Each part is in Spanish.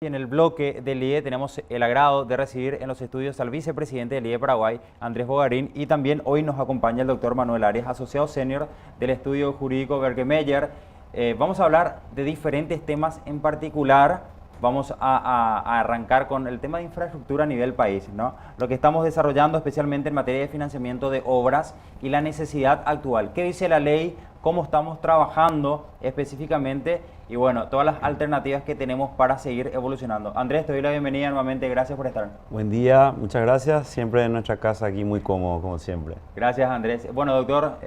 Y en el bloque del IE tenemos el agrado de recibir en los estudios al vicepresidente del IE Paraguay, Andrés Bogarín, y también hoy nos acompaña el doctor Manuel Arias, asociado senior del estudio jurídico Bergemeyer. Vamos a hablar de diferentes temas en particular. Vamos a arrancar con el tema de infraestructura a nivel país, ¿no? Lo que estamos desarrollando especialmente en materia de financiamiento de obras y la necesidad actual. ¿Qué dice la ley? ¿Cómo estamos trabajando específicamente? Y bueno, todas las alternativas que tenemos para seguir evolucionando. Andrés, te doy la bienvenida nuevamente. Gracias por estar. Buen día, muchas gracias. Siempre en nuestra casa aquí muy cómodo, como siempre. Gracias, Andrés. Bueno, doctor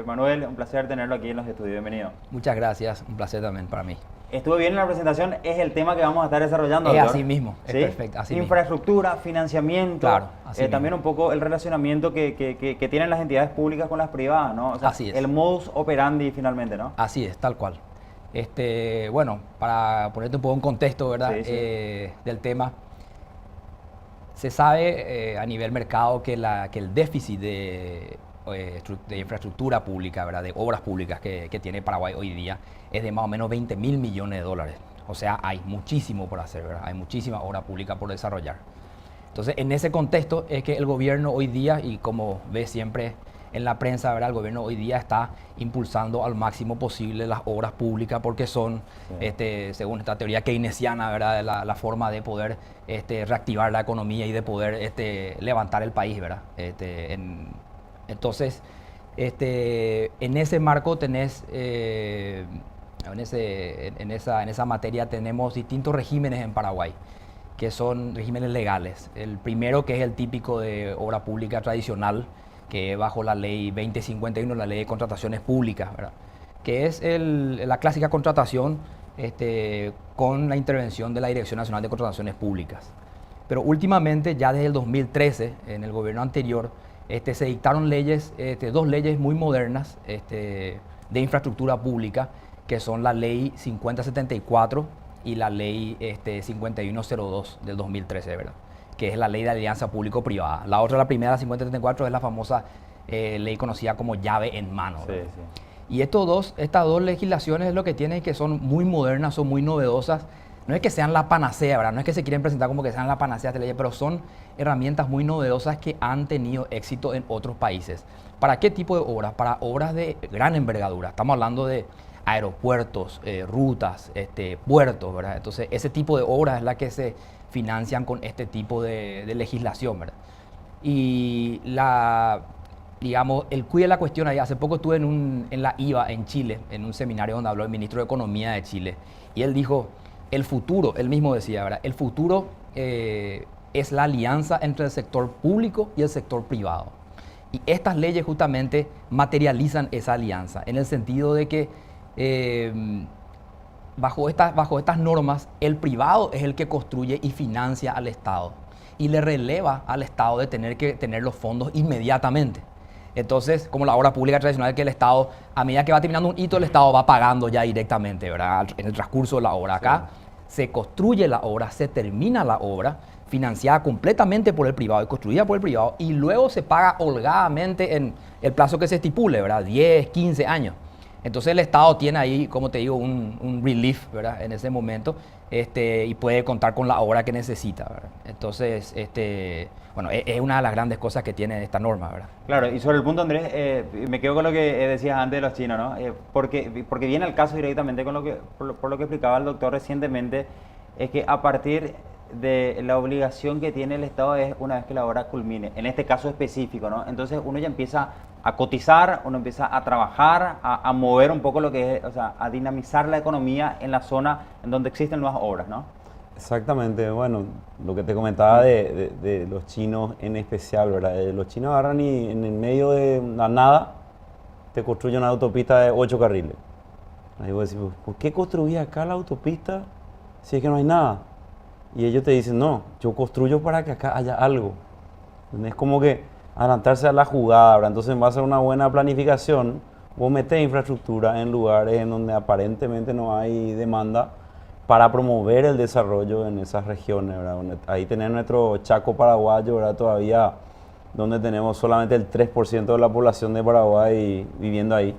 Manuel, un placer tenerlo aquí en los estudios. Bienvenido. Muchas gracias, un placer también para mí. Estuve bien en la presentación, es el tema que vamos a estar desarrollando, Es doctor. así mismo, es ¿Sí? perfecto. Así Infraestructura, financiamiento, claro, así también un poco el relacionamiento que tienen las entidades públicas con las privadas, ¿no? O sea, así es. El modus operandi finalmente, ¿no? Así es, tal cual. Bueno, para ponerte un poco en contexto, ¿verdad? Sí, sí. Del tema, se sabe a nivel mercado que el déficit de infraestructura pública, ¿verdad? De obras públicas que tiene Paraguay hoy día es de más o menos 20.000 millones de dólares. O sea, hay muchísimo por hacer, ¿verdad? Hay muchísima obra pública por desarrollar. Entonces, en ese contexto es que el gobierno hoy día, y como ves siempre en la prensa, ¿verdad? El gobierno hoy día está impulsando al máximo posible las obras públicas porque son, según esta teoría keynesiana, ¿verdad? La forma de poder reactivar la economía y de poder levantar el país, ¿verdad? Entonces, en ese marco tenés, en esa materia tenemos distintos regímenes en Paraguay, que son regímenes legales. El primero, que es el típico de obra pública tradicional, que es bajo la ley 2051, la ley de contrataciones públicas, ¿verdad? Que es la clásica contratación con la intervención de la Dirección Nacional de Contrataciones Públicas. Pero últimamente, ya desde el 2013, en el gobierno anterior, se dictaron leyes, dos leyes muy modernas de infraestructura pública, que son la ley 5074 y la ley 5102 del 2013, ¿verdad? Que es la ley de alianza público-privada. La otra, la primera, la 5074, es la famosa ley conocida como llave en mano. Sí, sí. Y estas dos legislaciones es lo que tienen, que son muy modernas, son muy novedosas. No es que sean la panacea, ¿verdad? No es que se quieren presentar como que sean la panacea de leyes, pero son herramientas muy novedosas que han tenido éxito en otros países. ¿Para qué tipo de obras? Para obras de gran envergadura. Estamos hablando de aeropuertos, rutas, puertos, ¿verdad? Entonces, ese tipo de obras es la que se financian con este tipo de legislación, ¿verdad? Y digamos, el cuide de la cuestión ahí. Hace poco estuve en la IVA en Chile, en un seminario donde habló el ministro de Economía de Chile, y él dijo, el futuro, él mismo decía, ¿verdad? El futuro es la alianza entre el sector público y el sector privado. Y estas leyes justamente materializan esa alianza, en el sentido de que bajo estas normas, el privado es el que construye y financia al Estado y le releva al Estado de tener que tener los fondos inmediatamente. Entonces, como la obra pública tradicional, que el Estado, a medida que va terminando un hito, el Estado va pagando ya directamente, ¿verdad? En el transcurso de la obra. Acá se construye la obra, se termina la obra, financiada completamente por el privado y construida por el privado, y luego se paga holgadamente en el plazo que se estipule, ¿verdad? 10, 15 años. Entonces el Estado tiene ahí, como te digo, un relief, ¿verdad? En ese momento, y puede contar con la obra que necesita, ¿verdad? Entonces, bueno, es una de las grandes cosas que tiene esta norma, ¿verdad? Claro, y sobre el punto, Andrés, me quedo con lo que decías antes de los chinos, ¿no? Porque viene al caso directamente con por lo que explicaba el doctor recientemente, es que a partir de la obligación que tiene el Estado es una vez que la obra culmine, en este caso específico, ¿no? Entonces uno ya empieza a cotizar, uno empieza a trabajar, a mover un poco lo que es, o sea, a dinamizar la economía en la zona en donde existen nuevas obras, ¿no? Exactamente, bueno, lo que te comentaba de los chinos en especial, ¿verdad? Los chinos agarran y en el medio de la nada te construyen una autopista de 8 carriles. Ahí vos decís, ¿por qué construí acá la autopista si es que no hay nada? Y ellos te dicen, no, yo construyo para que acá haya algo. Es como que adelantarse a la jugada, ¿verdad? Entonces, en base a una buena planificación, vos metés infraestructura en lugares en donde aparentemente no hay demanda para promover el desarrollo en esas regiones, ¿verdad? Ahí tenés nuestro Chaco paraguayo, ¿verdad? Todavía, donde tenemos solamente el 3% de la población de Paraguay viviendo ahí,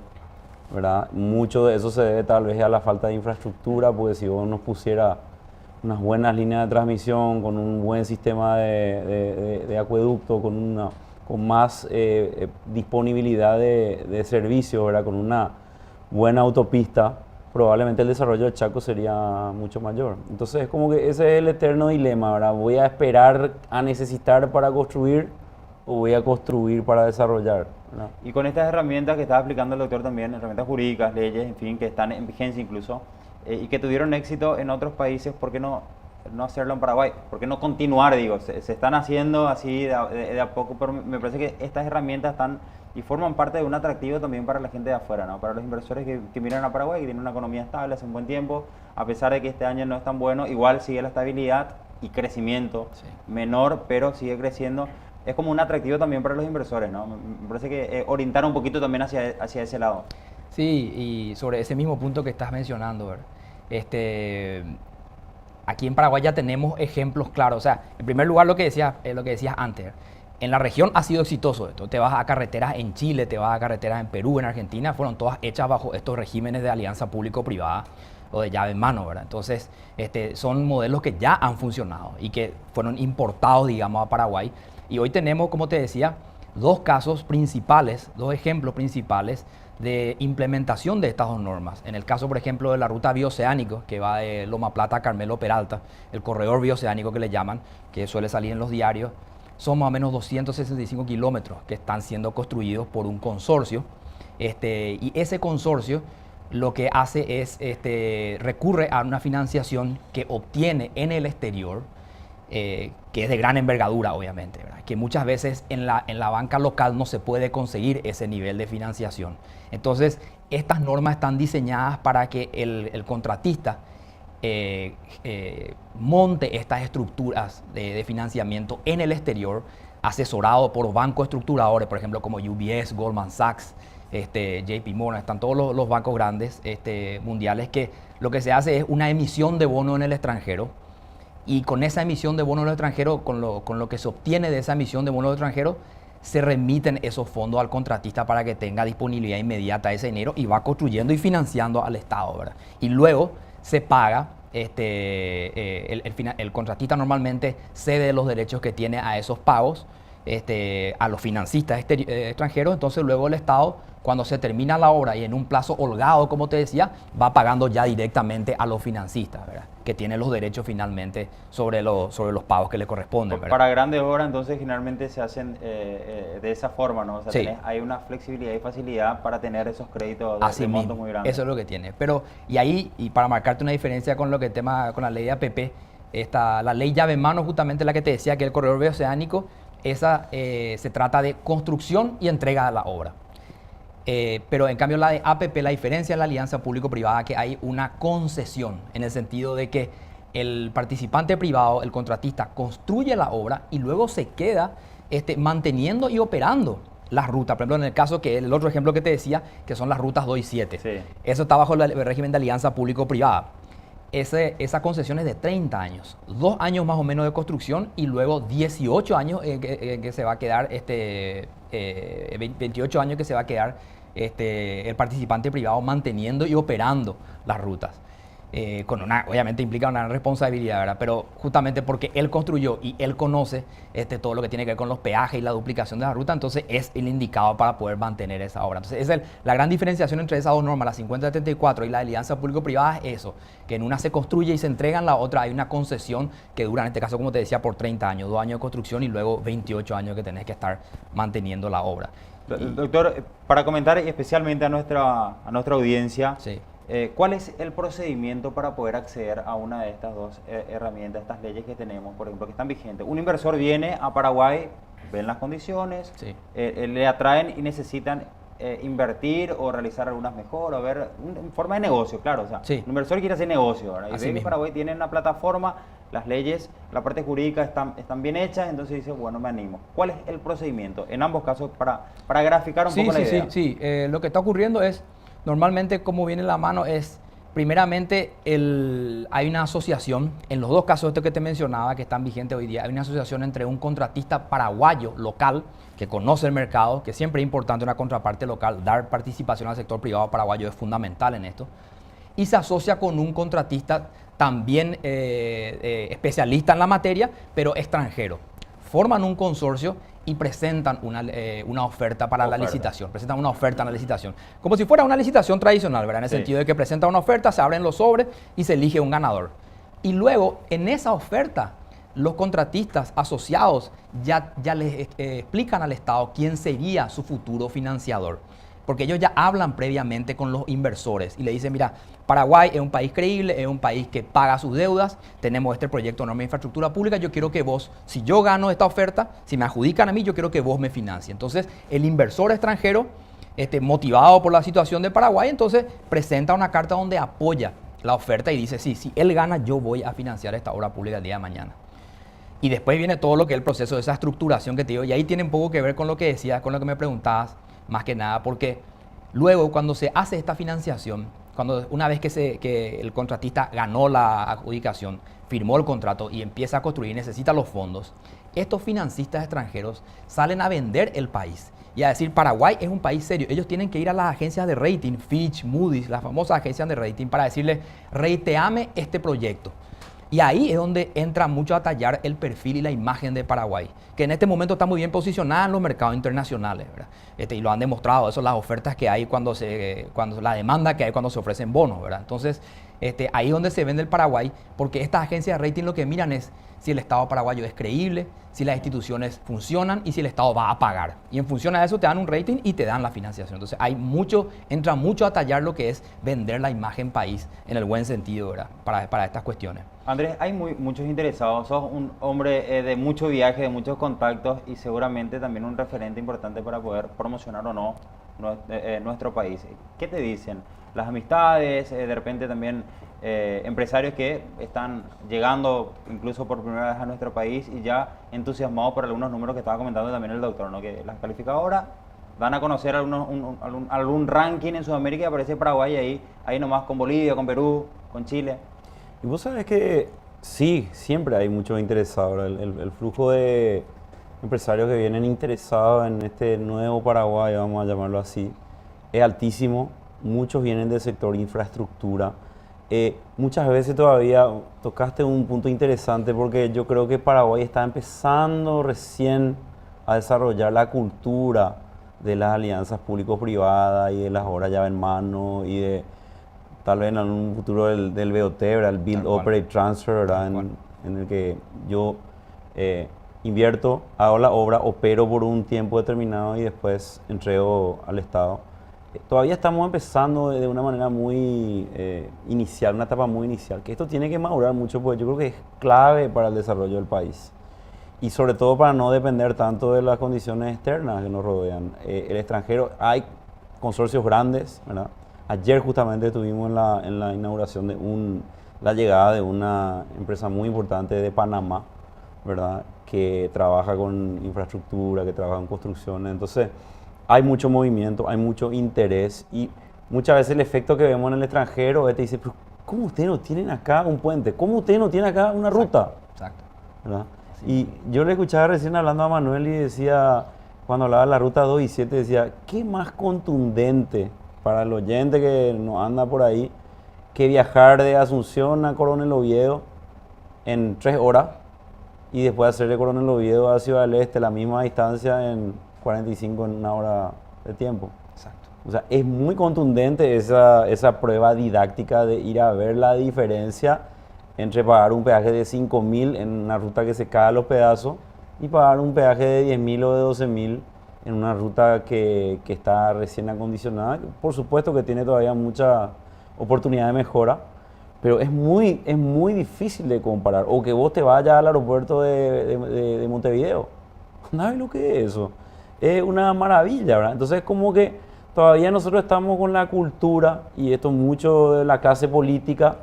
¿verdad? Mucho de eso se debe tal vez a la falta de infraestructura, porque si vos nos pusiera unas buenas líneas de transmisión, con un buen sistema de acueducto, con más disponibilidad de servicios, ¿verdad? Con una buena autopista, probablemente el desarrollo de Chaco sería mucho mayor. Entonces es como que ese es el eterno dilema, ¿verdad? ¿Voy a esperar a necesitar para construir o voy a construir para desarrollar, ¿verdad? Y con estas herramientas que estaba explicando el doctor también, herramientas jurídicas, leyes, en fin, que están en vigencia incluso, y que tuvieron éxito en otros países, ¿por qué no hacerlo en Paraguay? ¿Por qué no continuar? Digo, se están haciendo así de a poco, pero me parece que estas herramientas están y forman parte de un atractivo también para la gente de afuera, ¿no? Para los inversores que miran a Paraguay, que tienen una economía estable hace un buen tiempo, a pesar de que este año no es tan bueno, igual sigue la estabilidad y crecimiento menor, pero sigue creciendo. Es como un atractivo también para los inversores, ¿no? Me parece que orientar un poquito también hacia ese lado. Sí, y sobre ese mismo punto que estás mencionando, ¿verdad? Aquí en Paraguay ya tenemos ejemplos claros. O sea, en primer lugar lo que decías antes, en la región ha sido exitoso esto. Te vas a carreteras en Chile, te vas a carreteras en Perú, en Argentina, fueron todas hechas bajo estos regímenes de alianza público-privada o de llave en mano, ¿verdad? Entonces, son modelos que ya han funcionado y que fueron importados, digamos, a Paraguay. Y hoy tenemos, como te decía, dos ejemplos principales de implementación de estas dos normas. En el caso, por ejemplo, de la ruta bioceánico, que va de Loma Plata a Carmelo Peralta, el corredor bioceánico que le llaman, que suele salir en los diarios, son más o menos 265 kilómetros que están siendo construidos por un consorcio. Y ese consorcio lo que hace es recurre a una financiación que obtiene en el exterior, que es de gran envergadura, obviamente, ¿verdad? Que muchas veces en la banca local no se puede conseguir ese nivel de financiación. Entonces, estas normas están diseñadas para que el contratista monte estas estructuras de financiamiento en el exterior, asesorado por bancos estructuradores, por ejemplo, como UBS, Goldman Sachs, JP Morgan, están todos los bancos grandes mundiales, que lo que se hace es una emisión de bono en el extranjero. Y con esa emisión de bonos del extranjero, con lo que se obtiene de esa emisión de bonos del extranjero, se remiten esos fondos al contratista para que tenga disponibilidad inmediata de ese dinero y va construyendo y financiando al Estado, ¿verdad? Y luego se paga, el contratista normalmente cede los derechos que tiene a esos pagos a los financistas extranjeros. Entonces luego el Estado, cuando se termina la obra y en un plazo holgado, como te decía, va pagando ya directamente a los financistas, ¿verdad? Que tienen los derechos finalmente sobre los pagos que le corresponden, ¿verdad? Para grandes obras, entonces, generalmente se hacen de esa forma, ¿no? O sea, Sí. hay una flexibilidad y facilidad para tener esos créditos Así de montos mismo, muy grandes. eso es lo que tiene. Pero, y para marcarte una diferencia con con la ley de APP, la ley llave en mano, justamente la que te decía, que el corredor bioceánico, esa se trata de construcción y entrega de la obra. Pero en cambio la de APP, la diferencia en la alianza público-privada, que hay una concesión, en el sentido de que el participante privado, el contratista, construye la obra y luego se queda manteniendo y operando las rutas. Por ejemplo, en el caso el otro ejemplo que te decía, que son las rutas 2 y 7. Sí. Eso está bajo el régimen de alianza público-privada. Esa concesión es de 30 años, 2 años más o menos de construcción y luego 18 años que se va a quedar, 28 años que se va a quedar el participante privado manteniendo y operando las rutas. Obviamente implica una responsabilidad, ¿verdad? Pero justamente porque él construyó y él conoce todo lo que tiene que ver con los peajes y la duplicación de la ruta, entonces es el indicado para poder mantener esa obra. Entonces la gran diferenciación entre esas dos normas, la 5074 y la alianza público-privada, es eso, que en una se construye y se entrega, en la otra hay una concesión que dura, en este caso, como te decía, por 30 años, 2 años de construcción y luego 28 años que tenés que estar manteniendo la obra. Doctor, para comentar especialmente a nuestra audiencia, Sí. ¿Cuál es el procedimiento para poder acceder a una de estas dos herramientas, estas leyes que tenemos, por ejemplo, que están vigentes? Un inversor viene a Paraguay, ven las condiciones, Sí. Le atraen y necesitan invertir o realizar algunas mejoras, ver en forma de negocio, claro. O sea, Sí. un inversor quiere hacer negocio, ¿verdad? Y Así ve que mismo. Paraguay tiene una plataforma, las leyes, la parte jurídica están bien hechas, entonces dice, bueno, me animo. ¿Cuál es el procedimiento? En ambos casos, para graficar un poco la idea. Sí. Lo que está ocurriendo es, normalmente como viene la mano es, primeramente hay una asociación, en los dos casos estos que te mencionaba, que están vigentes hoy día, hay una asociación entre un contratista paraguayo local, que conoce el mercado, que siempre es importante una contraparte local, dar participación al sector privado paraguayo es fundamental en esto, y se asocia con un contratista también especialista en la materia, pero extranjero. Forman un consorcio y presentan una oferta para la licitación. Presentan una oferta en la licitación. Como si fuera una licitación tradicional, ¿verdad? En el sentido de que presentan una oferta, se abren los sobres y se elige un ganador. Y luego, en esa oferta, los contratistas asociados ya les explican al Estado quién sería su futuro financiador. Porque ellos ya hablan previamente con los inversores y le dicen, mira, Paraguay es un país creíble, es un país que paga sus deudas, tenemos este proyecto enorme de infraestructura pública, yo quiero que vos, si yo gano esta oferta, si me adjudican a mí, yo quiero que vos me financies. Entonces, el inversor extranjero, motivado por la situación de Paraguay, entonces presenta una carta donde apoya la oferta y dice, sí, si él gana, yo voy a financiar esta obra pública el día de mañana. Y después viene todo lo que es el proceso de esa estructuración que te digo, y ahí tiene un poco que ver con lo que decías, con lo que me preguntabas, más que nada, porque luego cuando se hace esta financiación, una vez que el contratista ganó la adjudicación, firmó el contrato y empieza a construir y necesita los fondos, estos financistas extranjeros salen a vender el país y a decir, Paraguay es un país serio. Ellos tienen que ir a las agencias de rating, Fitch, Moody's, las famosas agencias de rating, para decirle, rateame este proyecto. Y ahí es donde entra mucho a tallar el perfil y la imagen de Paraguay, que en este momento está muy bien posicionada en los mercados internacionales, ¿verdad? Y lo han demostrado, eso las ofertas que hay cuando la demanda que hay cuando se ofrecen bonos, ¿verdad? Entonces, ahí es donde se vende el Paraguay, porque estas agencias de rating lo que miran es si el Estado paraguayo es creíble, si las instituciones funcionan y si el Estado va a pagar. Y en función a eso te dan un rating y te dan la financiación. Entonces entra mucho a tallar lo que es vender la imagen país en el buen sentido, ¿verdad? Para estas cuestiones. Andrés, hay muchos interesados, sos un hombre de mucho viaje, de muchos contactos y seguramente también un referente importante para poder promocionar o no nuestro país. ¿Qué te dicen? Las amistades, de repente también empresarios que están llegando incluso por primera vez a nuestro país y ya entusiasmados por algunos números que estaba comentando también el doctor, ¿no? Que las calificadoras dan a conocer algún ranking en Sudamérica y aparece Paraguay ahí nomás con Bolivia, con Perú, con Chile. Y vos sabés que sí, siempre hay muchos interesados. El flujo de empresarios que vienen interesados en este nuevo Paraguay, vamos a llamarlo así, es altísimo. Muchos vienen del sector infraestructura. Muchas veces todavía tocaste un punto interesante porque yo creo que Paraguay está empezando recién a desarrollar la cultura de las alianzas público-privadas y de las obras llave en mano y de tal vez en algún futuro del BOT, ¿verdad? El Build, Operate, Transfer, ¿verdad? En el que yo invierto, hago la obra, opero por un tiempo determinado y después entrego al Estado. Todavía estamos empezando de una manera muy inicial, una etapa muy inicial, que esto tiene que madurar mucho porque yo creo que es clave para el desarrollo del país. Y sobre todo para no depender tanto de las condiciones externas que nos rodean. El extranjero, hay consorcios grandes, ¿verdad? Ayer justamente tuvimos en la inauguración de la llegada de una empresa muy importante de Panamá, ¿verdad? Que trabaja con infraestructura, que trabaja en construcciones. Entonces, hay mucho movimiento, hay mucho interés y muchas veces el efecto que vemos en el extranjero es te dice, pero ¿cómo ustedes no tienen acá un puente? ¿Cómo ustedes no tienen acá una ruta? Exacto. ¿Verdad? Y yo le escuchaba recién hablando a Manuel y decía, cuando hablaba de la ruta 2 y 7, decía, ¿qué más contundente para el oyente que no anda por ahí que viajar de Asunción a Coronel Oviedo en 3 horas y después hacer de Coronel Oviedo a Ciudad del Este la misma distancia en 45 en una hora de tiempo? Exacto. O sea, es muy contundente esa prueba didáctica de ir a ver la diferencia entre pagar un peaje de 5.000 en una ruta que se cae a los pedazos y pagar un peaje de 10.000 o de 12.000 en una ruta que está recién acondicionada. Por supuesto que tiene todavía mucha oportunidad de mejora, pero es muy difícil de comparar. O que vos te vayas al aeropuerto de Montevideo. ¿Sabes lo que es eso? Es una maravilla, ¿verdad? Entonces, como que todavía nosotros estamos con la cultura, y esto mucho de la clase política,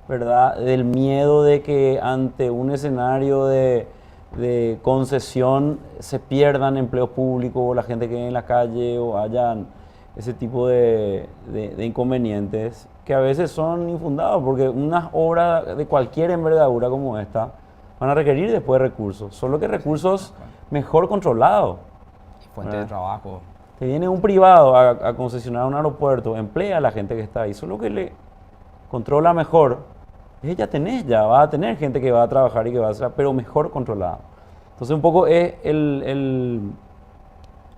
¿verdad? Del miedo de que ante un escenario de concesión se pierdan empleos públicos o la gente quede en la calle o hayan ese tipo de inconvenientes que a veces son infundados, porque unas obras de cualquier envergadura como esta van a requerir después recursos, solo que recursos mejor controlados. Fuente de trabajo. Te viene un privado a concesionar un aeropuerto, emplea a la gente que está ahí, solo que le controla mejor ya tenés, ya vas a tener gente que va a trabajar y que va a hacer, pero mejor controlada. Entonces un poco es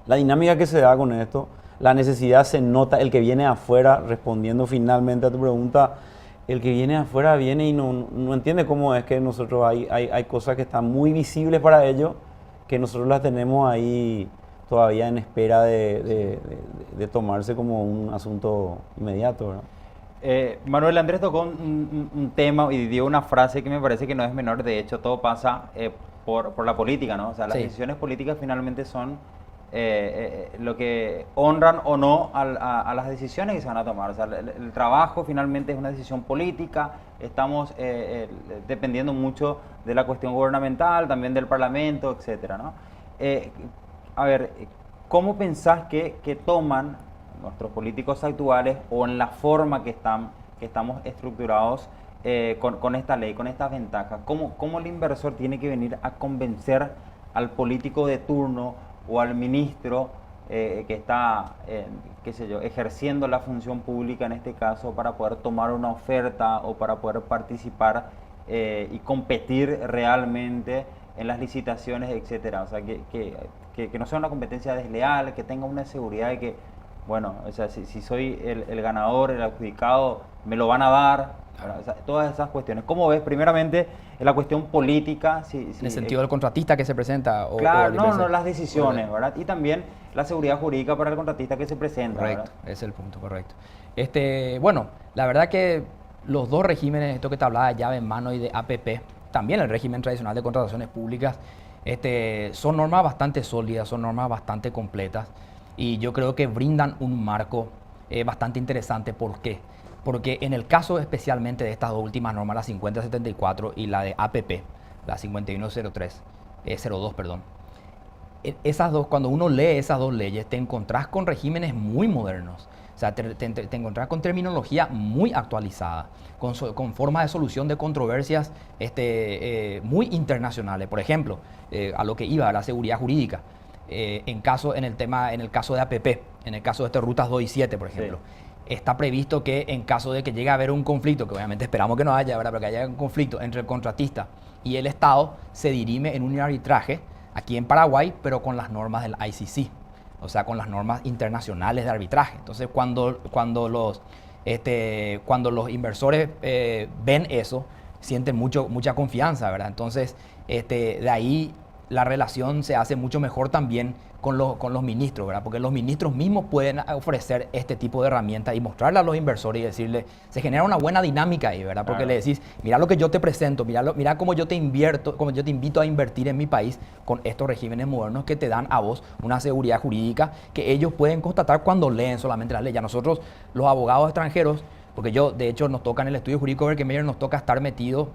la dinámica que se da con esto, la necesidad se nota, el que viene afuera, respondiendo finalmente a tu pregunta, el que viene afuera viene y no entiende cómo es que nosotros hay cosas que están muy visibles para ellos, que nosotros las tenemos ahí todavía en espera de tomarse como un asunto inmediato, ¿verdad? Manuel Andrés tocó un tema y dio una frase que me parece que no es menor. De hecho, todo pasa por la política, ¿no? O sea, las Sí. decisiones políticas finalmente son lo que honran o no a las decisiones que se van a tomar. O sea, el trabajo finalmente es una decisión política. Estamos dependiendo mucho de la cuestión gubernamental, también del Parlamento, etcétera, ¿no? A ver, ¿cómo pensás que toman nuestros políticos actuales o en la forma que estamos estructurados con esta ley, con estas ventajas? ¿Cómo el inversor tiene que venir a convencer al político de turno o al ministro que está, qué sé yo, ejerciendo la función pública en este caso para poder tomar una oferta o para poder participar y competir realmente en las licitaciones, etcétera? O sea, que no sea una competencia desleal, que tenga una seguridad de que, bueno, o sea, si soy el ganador, el adjudicado, me lo van a dar, ¿verdad? O sea, todas esas cuestiones. ¿Cómo ves, primeramente, en la cuestión política? En el sentido del contratista que se presenta. Claro, el no, inversor. las decisiones, ¿verdad? Y también la seguridad jurídica para el contratista que se presenta, Correcto, ¿verdad? ese es el punto, correcto. Bueno, la verdad que los dos regímenes, esto que te hablaba de llave en mano y de APP, también el régimen tradicional de contrataciones públicas, son normas bastante sólidas, son normas bastante completas y yo creo que brindan un marco bastante interesante. ¿Por qué? Porque en el caso especialmente de estas dos últimas normas, la 5074 y la de APP, la 5103, 02, perdón, esas dos, cuando uno lee esas dos leyes, te encontrás con regímenes muy modernos. O sea, te encontrás con terminología muy actualizada, con formas de solución de controversias muy internacionales. Por ejemplo, a lo que iba, a la seguridad jurídica. En el caso de APP, en el caso de rutas 2 y 7, por ejemplo, está previsto que en caso de que llegue a haber un conflicto, que obviamente esperamos que no haya, ¿verdad? Pero que haya un conflicto entre el contratista y el Estado, se dirime en un arbitraje aquí en Paraguay, pero con las normas del ICC, o sea, con las normas internacionales de arbitraje. Entonces, cuando los inversores ven eso, sienten mucha confianza, ¿verdad? Entonces, de ahí la relación se hace mucho mejor también con los ministros, ¿verdad? Porque los ministros mismos pueden ofrecer este tipo de herramientas y mostrarle a los inversores y decirle, se genera una buena dinámica ahí, ¿verdad? Porque le decís, mira lo que yo te presento, mira cómo yo te invito a invertir en mi país con estos regímenes modernos que te dan a vos una seguridad jurídica que ellos pueden constatar cuando leen solamente las leyes. A nosotros, los abogados extranjeros, porque de hecho, nos toca en el estudio jurídico Berke Meyer, nos toca estar metidos,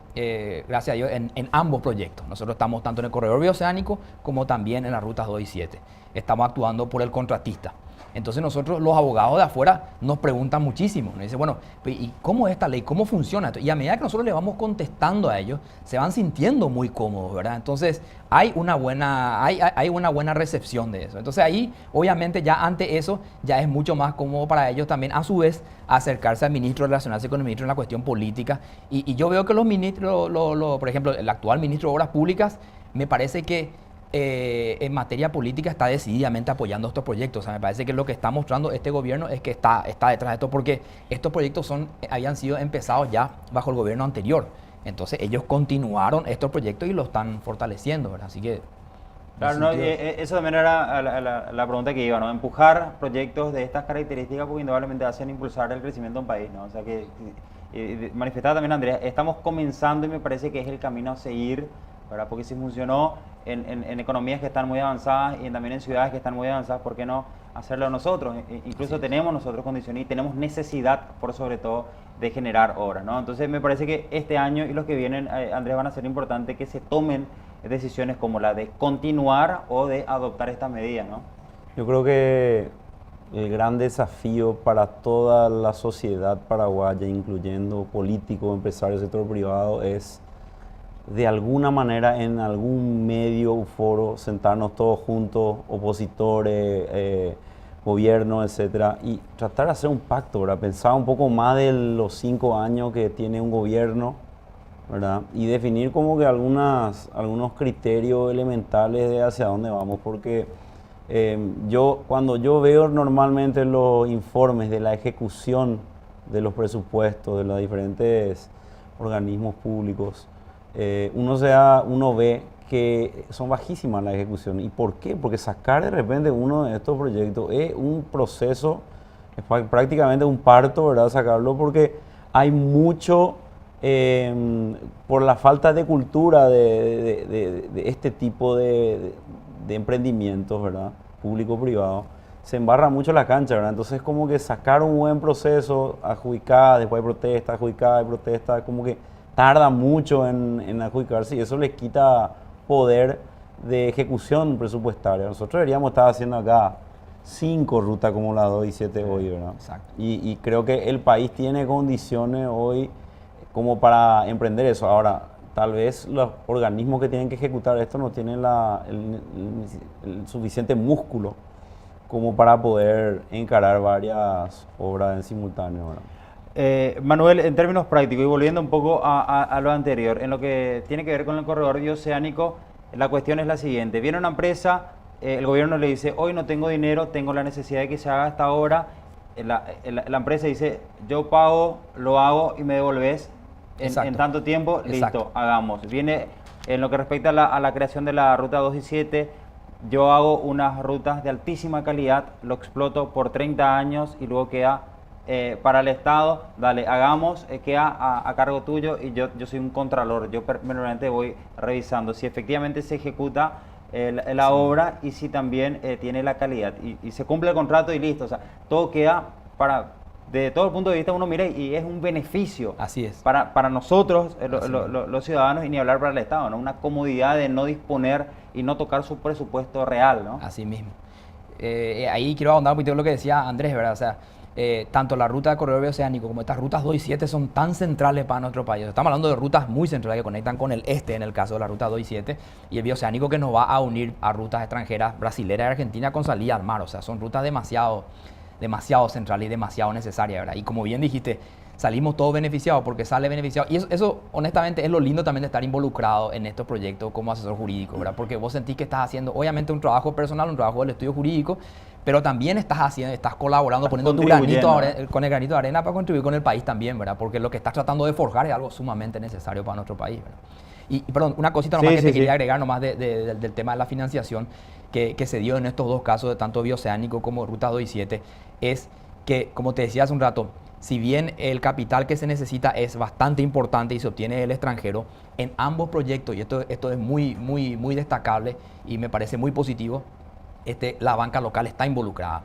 gracias a Dios, en ambos proyectos. Nosotros estamos tanto en el corredor bioceánico como también en las rutas 2 y 7. Estamos actuando por el contratista. Entonces nosotros, los abogados de afuera, nos preguntan muchísimo. Nos dicen, bueno, ¿y cómo es esta ley? ¿Cómo funciona esto? Y a medida que nosotros le vamos contestando a ellos, se van sintiendo muy cómodos, ¿verdad? Entonces hay una buena recepción de eso. Entonces ahí, obviamente, ya ante eso, ya es mucho más cómodo para ellos también, a su vez, acercarse al ministro, relacionarse con el ministro en la cuestión política. Y yo veo que los ministros, por ejemplo, el actual ministro de Obras Públicas, me parece que en materia política está decididamente apoyando estos proyectos. O sea, me parece que lo que está mostrando este gobierno es que está detrás de esto, porque estos proyectos habían sido empezados ya bajo el gobierno anterior. Entonces ellos continuaron estos proyectos y los están fortaleciendo, ¿verdad? Así que... Claro, no, eso también era la pregunta que iba, ¿no? Empujar proyectos de estas características porque indudablemente hacen impulsar el crecimiento de un país, ¿no? O sea que, manifestaba también Andrea, estamos comenzando y me parece que es el camino a seguir, ¿verdad? Porque si funcionó en economías que están muy avanzadas y también en ciudades que están muy avanzadas, ¿por qué no hacerlo nosotros? Incluso tenemos nosotros condiciones y tenemos necesidad, por sobre todo, de generar obras, ¿no? Entonces me parece que este año y los que vienen, Andrés, van a ser importantes que se tomen decisiones como la de continuar o de adoptar estas medidas, ¿no? Yo creo que el gran desafío para toda la sociedad paraguaya, incluyendo políticos, empresarios, sector privado, es de alguna manera en algún medio o foro sentarnos todos juntos, opositores, gobierno, etcétera, y tratar de hacer un pacto, ¿verdad? Pensar un poco más de los 5 años que tiene un gobierno ¿verdad? Y definir como que algunos criterios elementales de hacia dónde vamos, porque cuando yo veo normalmente los informes de la ejecución de los presupuestos de los diferentes organismos públicos, uno ve que son bajísimas las ejecuciones. ¿Y por qué? Porque sacar de repente uno de estos proyectos es un proceso, es prácticamente un parto, ¿verdad? Sacarlo porque hay mucho, por la falta de cultura de este tipo de emprendimientos, ¿verdad? Público-privado, se embarra mucho la cancha, ¿verdad? Entonces como que sacar un buen proceso, adjudicar, después hay protesta, adjudicar, hay protesta, como que tarda mucho en adjudicarse y eso les quita poder de ejecución presupuestaria. Nosotros deberíamos estar haciendo acá 5 rutas como la 2 y 7 hoy, ¿verdad? Exacto. Y creo que el país tiene condiciones hoy como para emprender eso. Ahora, tal vez los organismos que tienen que ejecutar esto no tienen el suficiente músculo como para poder encarar varias obras en simultáneo, ¿verdad? Manuel, en términos prácticos y volviendo un poco a lo anterior, en lo que tiene que ver con el corredor bioceánico, la cuestión es la siguiente. Viene una empresa, el gobierno le dice, hoy no tengo dinero, tengo la necesidad de que se haga esta obra. La empresa dice, yo pago, lo hago y me devolves en tanto tiempo, listo, hagamos. Viene en lo que respecta a la creación de la ruta 2 y 7, yo hago unas rutas de altísima calidad, lo exploto por 30 años y luego queda para el Estado, dale, hagamos, queda a cargo tuyo y yo soy un contralor, yo permanentemente voy revisando si efectivamente se ejecuta la obra y si también tiene la calidad y se cumple el contrato y listo, o sea, todo queda desde todo el punto de vista uno mira y es un beneficio. Así es. Para nosotros, los ciudadanos, y ni hablar para el Estado, ¿no? Una comodidad de no disponer y no tocar su presupuesto real, ¿no? Así mismo. Ahí quiero ahondar un poquito en lo que decía Andrés, ¿verdad? O sea, tanto la ruta de corredor bioceánico como estas rutas 2 y 7 son tan centrales para nuestro país. Estamos hablando de rutas muy centrales que conectan con el este, en el caso de la ruta 2 y 7, y el bioceánico que nos va a unir a rutas extranjeras, brasileras y argentinas con salida al mar. O sea, son rutas demasiado centrales y demasiado necesarias, ¿verdad? Y como bien dijiste, salimos todos beneficiados porque sale beneficiado. Y eso, honestamente, es lo lindo también de estar involucrado en estos proyectos como asesor jurídico, ¿verdad? Porque vos sentís que estás haciendo, obviamente, un trabajo personal, un trabajo del estudio jurídico, pero también estás colaborando, poniendo tu granito con el granito de arena para contribuir con el país también, ¿verdad? Porque lo que estás tratando de forjar es algo sumamente necesario para nuestro país, ¿verdad? Y perdón, una cosita nomás que te quería agregar nomás del tema de la financiación que se dio en estos dos casos, de tanto bioceánico como ruta 2 y 7, es que, como te decía hace un rato, si bien el capital que se necesita es bastante importante y se obtiene del extranjero, en ambos proyectos, y esto es muy destacable y me parece muy positivo, la banca local está involucrada.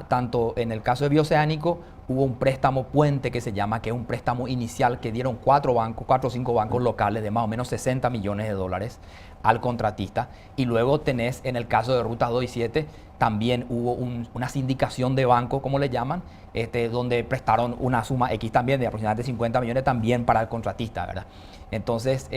Tanto en el caso de bioceánico hubo un préstamo puente que se llama, que es un préstamo inicial que dieron 4 o 5 bancos locales de más o menos 60 millones de dólares al contratista. Y luego tenés, en el caso de Ruta 2 y 7, también hubo una sindicación de bancos, como le llaman, donde prestaron una suma X también de aproximadamente 50 millones también para el contratista, ¿verdad? Entonces,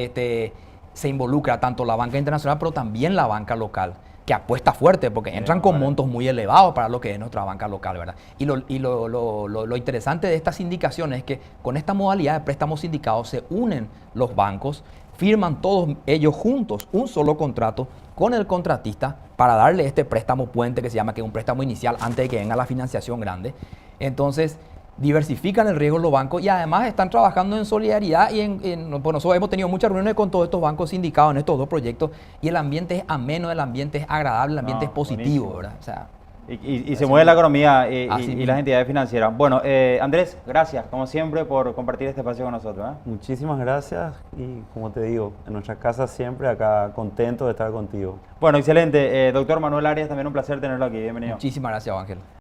se involucra tanto la banca internacional, pero también la banca local, que apuesta fuerte, porque entran con montos muy elevados para lo que es nuestra banca local, ¿verdad? Y lo interesante de estas sindicaciones es que con esta modalidad de préstamos sindicados se unen los bancos, firman todos ellos juntos un solo contrato con el contratista para darle este préstamo puente que se llama, que es un préstamo inicial antes de que venga la financiación grande. Entonces, diversifican el riesgo los bancos y además están trabajando en solidaridad pues nosotros hemos tenido muchas reuniones con todos estos bancos sindicados en estos dos proyectos y el ambiente es ameno, el ambiente es agradable, el ambiente es positivo, ¿verdad? O sea, y se mueve la economía y las entidades financieras. Bueno, Andrés, gracias como siempre por compartir este espacio con nosotros, ¿eh? Muchísimas gracias y como te digo, en nuestra casa siempre acá contento de estar contigo. Bueno, excelente. Doctor Manuel Arias, también un placer tenerlo aquí. Bienvenido. Muchísimas gracias, Ángel.